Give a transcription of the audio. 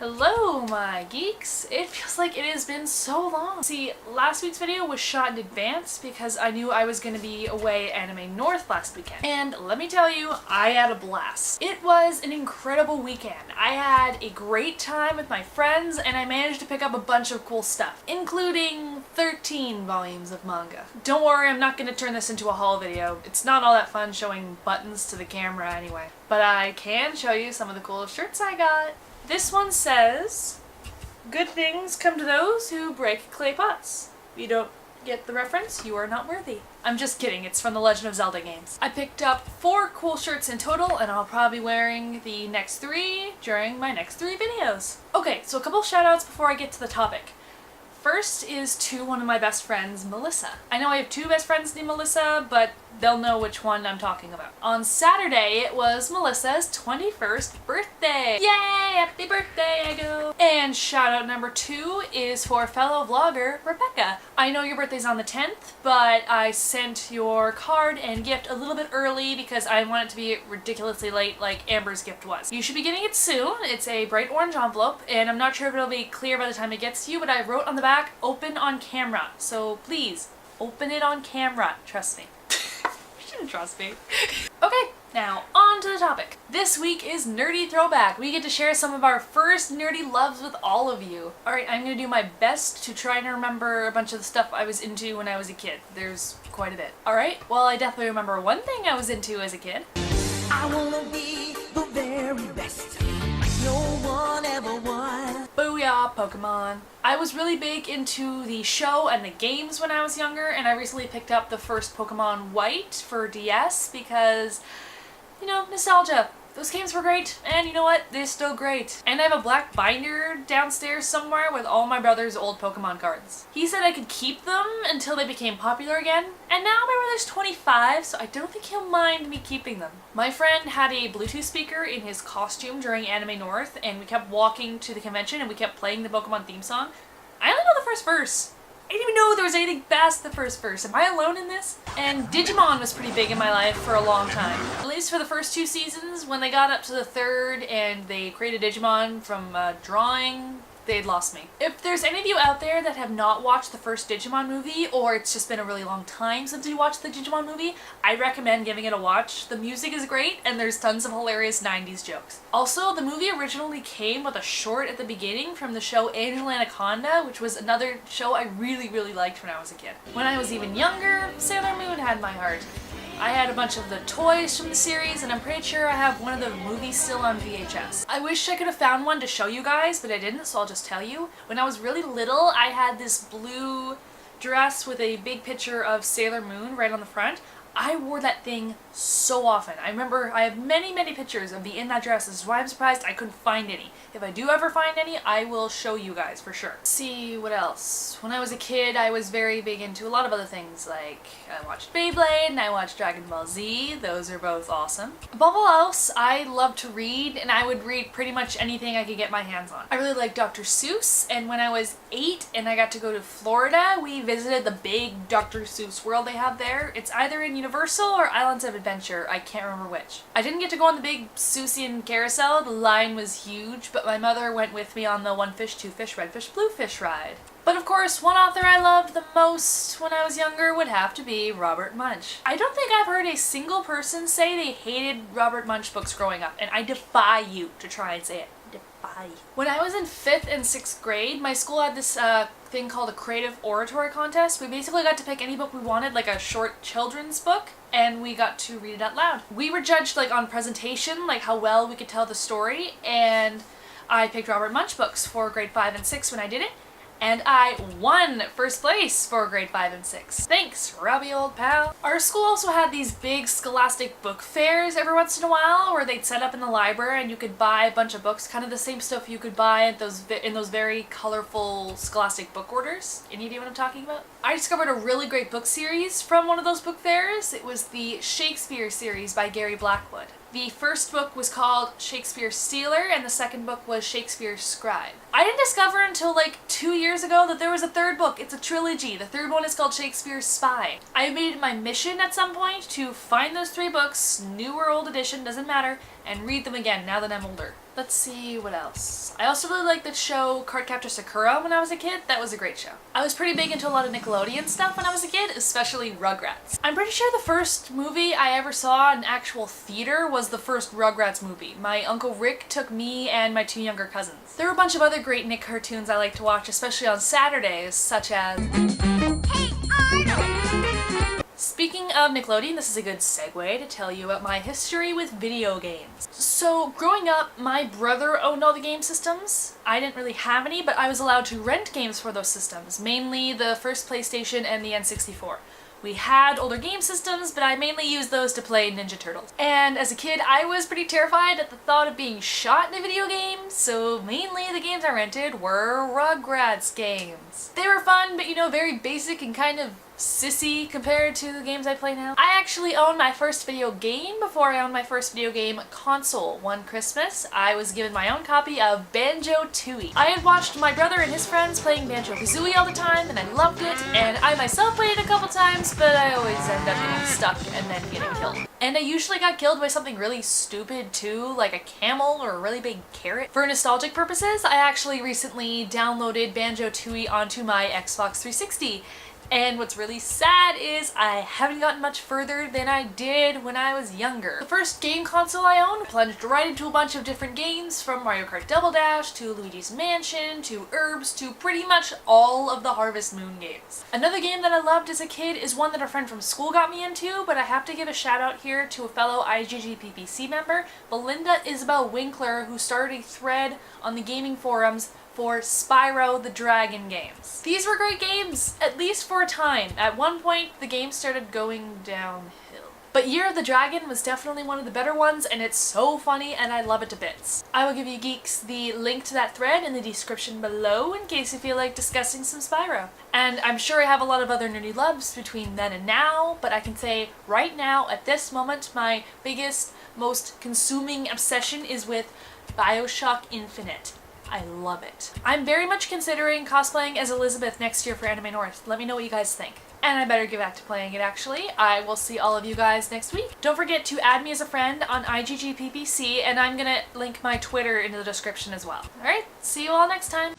Hello my geeks! It feels like it has been so long. See, last week's video was shot in advance because I knew I was going to be away at Anime North last weekend. And let me tell you, I had a blast. It was an incredible weekend. I had a great time with my friends and I managed to pick up a bunch of cool stuff, including 13 volumes of manga. Don't worry, I'm not going to turn this into a haul video. It's not all that fun showing buttons to the camera anyway. But I can show you some of the cool shirts I got. This one says, "Good things come to those who break clay pots. If you don't get the reference, you are not worthy." I'm just kidding, it's from the Legend of Zelda games. I picked up 4 cool shirts in total and I'll probably be wearing the next 3 during my next 3 videos. Okay, so a couple shout outs before I get to the topic. First is to one of my best friends, Melissa. I know I have 2 best friends named Melissa, but they'll know which one I'm talking about. On Saturday, it was Melissa's 21st birthday. Yay! Happy birthday, I go! And shout out number 2 is for fellow vlogger, Rebecca. I know your birthday's on the 10th, but I sent your card and gift a little bit early because I want it to be ridiculously late like Amber's gift was. You should be getting it soon. It's a bright orange envelope, and I'm not sure if it'll be clear by the time it gets to you, but I wrote on the back, "Open on camera." So please, open it on camera. Trust me. You shouldn't trust me. Okay, now on to the topic. This week is Nerdy Throwback. We get to share some of our first nerdy loves with all of you. Alright, I'm gonna do my best to try and remember a bunch of the stuff I was into when I was a kid. There's quite a bit. Alright, well I definitely remember one thing I was into as a kid. I wanna be the very best, like no one ever was. Booyah, Pokemon. I was really big into the show and the games when I was younger, and I recently picked up the first Pokemon White for DS because, you know, nostalgia. Those games were great, and you know what? They're still great. And I have a black binder downstairs somewhere with all my brother's old Pokemon cards. He said I could keep them until they became popular again, and now my brother's 25, so I don't think he'll mind me keeping them. My friend had a Bluetooth speaker in his costume during Anime North, and we kept walking to the convention and we kept playing the Pokemon theme song. I only know the first verse. I didn't even know there was anything past the first verse. Am I alone in this? And Digimon was pretty big in my life for a long time. At least for the first 2 seasons. When they got up to the 3rd and they created Digimon from drawing, they'd lost me. If there's any of you out there that have not watched the first Digimon movie, or it's just been a really long time since you watched the Digimon movie, I recommend giving it a watch. The music is great and there's tons of hilarious 90s jokes. Also, the movie originally came with a short at the beginning from the show Angel Anaconda, which was another show I really liked when I was a kid. When I was even younger, Sailor Moon had my heart. I had a bunch of the toys from the series, and I'm pretty sure I have one of the movies still on VHS. I wish I could have found one to show you guys, but I didn't, so I'll just tell you. When I was really little, I had this blue dress with a big picture of Sailor Moon right on the front. I wore that thing so often. I remember I have many pictures of me in that dress. This is why I'm surprised I couldn't find any. If I do ever find any, I will show you guys for sure. Let's see, what else? When I was a kid, I was very big into a lot of other things, like I watched Beyblade and I watched Dragon Ball Z. Those are both awesome. Above all else, I love to read, and I would read pretty much anything I could get my hands on. I really like Dr. Seuss, and when I was 8 and I got to go to Florida, we visited the big Dr. Seuss world they have there. It's either in Universal or Islands of Adventure. I can't remember which. I didn't get to go on the big Seussian carousel. The line was huge, but my mother went with me on the 1 fish, 2 fish, red fish, blue fish ride. But of course, one author I loved the most when I was younger would have to be Robert Munsch. I don't think I've heard a single person say they hated Robert Munsch books growing up, and I defy you to try and say it. Defy. When I was in 5th and 6th grade, my school had this thing called a creative oratory contest. We basically got to pick any book we wanted, like a short children's book, and we got to read it out loud. We were judged like on presentation, like how well we could tell the story, and I picked Robert Munsch books for grade 5 and 6 when I did it, and I won first place for grade 5 and 6. Thanks, Robbie, old pal. Our school also had these big scholastic book fairs every once in a while where they'd set up in the library and you could buy a bunch of books, kind of the same stuff you could buy at in those very colorful scholastic book orders. Any idea what I'm talking about? I discovered a really great book series from one of those book fairs. It was the Shakespeare series by Gary Blackwood. The first book was called Shakespeare's Stealer, and the second book was Shakespeare's Scribe. I didn't discover until like 2 years ago that there was a third book. It's a trilogy. The third one is called Shakespeare's Spy. I made it my mission at some point to find those 3 books, new or old edition, doesn't matter, and read them again now that I'm older. Let's see what else. I also really liked the show Cardcaptor Sakura when I was a kid. That was a great show. I was pretty big into a lot of Nickelodeon stuff when I was a kid, especially Rugrats. I'm pretty sure the first movie I ever saw in actual theater was the first Rugrats movie. My Uncle Rick took me and my 2 younger cousins. There were a bunch of other great Nick cartoons I like to watch, especially on Saturdays, such as... Hey Arnold! Speaking of Nickelodeon, this is a good segue to tell you about my history with video games. So, growing up, my brother owned all the game systems. I didn't really have any, but I was allowed to rent games for those systems, mainly the first PlayStation and the N64. We had older game systems, but I mainly used those to play Ninja Turtles. And as a kid, I was pretty terrified at the thought of being shot in a video game, so mainly the games I rented were Rugrats games. They were fun, but you know, very basic and kind of sissy compared to the games I play now. I actually owned my first video game before I owned my first video game console. One Christmas, I was given my own copy of Banjo-Tooie. I had watched my brother and his friends playing Banjo-Kazooie all the time, and I loved it, and I myself played it a couple times, but I always end up getting stuck and then getting killed. And I usually got killed by something really stupid too, like a camel or a really big carrot. For nostalgic purposes, I actually recently downloaded Banjo-Tooie onto my Xbox 360. And what's really sad is I haven't gotten much further than I did when I was younger. The first game console I owned plunged right into a bunch of different games, from Mario Kart Double Dash to Luigi's Mansion to Herbs to pretty much all of the Harvest Moon games. Another game that I loved as a kid is one that a friend from school got me into, but I have to give a shout out here to a fellow IGGPPC member, Belinda Isabel Winkler, who started a thread on the gaming forums for Spyro the Dragon games. These were great games, at least for a time. At one point, the game started going downhill. But Year of the Dragon was definitely one of the better ones, and it's so funny and I love it to bits. I will give you geeks the link to that thread in the description below in case you feel like discussing some Spyro. And I'm sure I have a lot of other nerdy loves between then and now, but I can say right now, at this moment, my biggest, most consuming obsession is with BioShock Infinite. I love it. I'm very much considering cosplaying as Elizabeth next year for Anime North. Let me know what you guys think. And I better get back to playing it actually. I will see all of you guys next week. Don't forget to add me as a friend on IGGPPC, and I'm gonna link my Twitter in the description as well. Alright, see you all next time.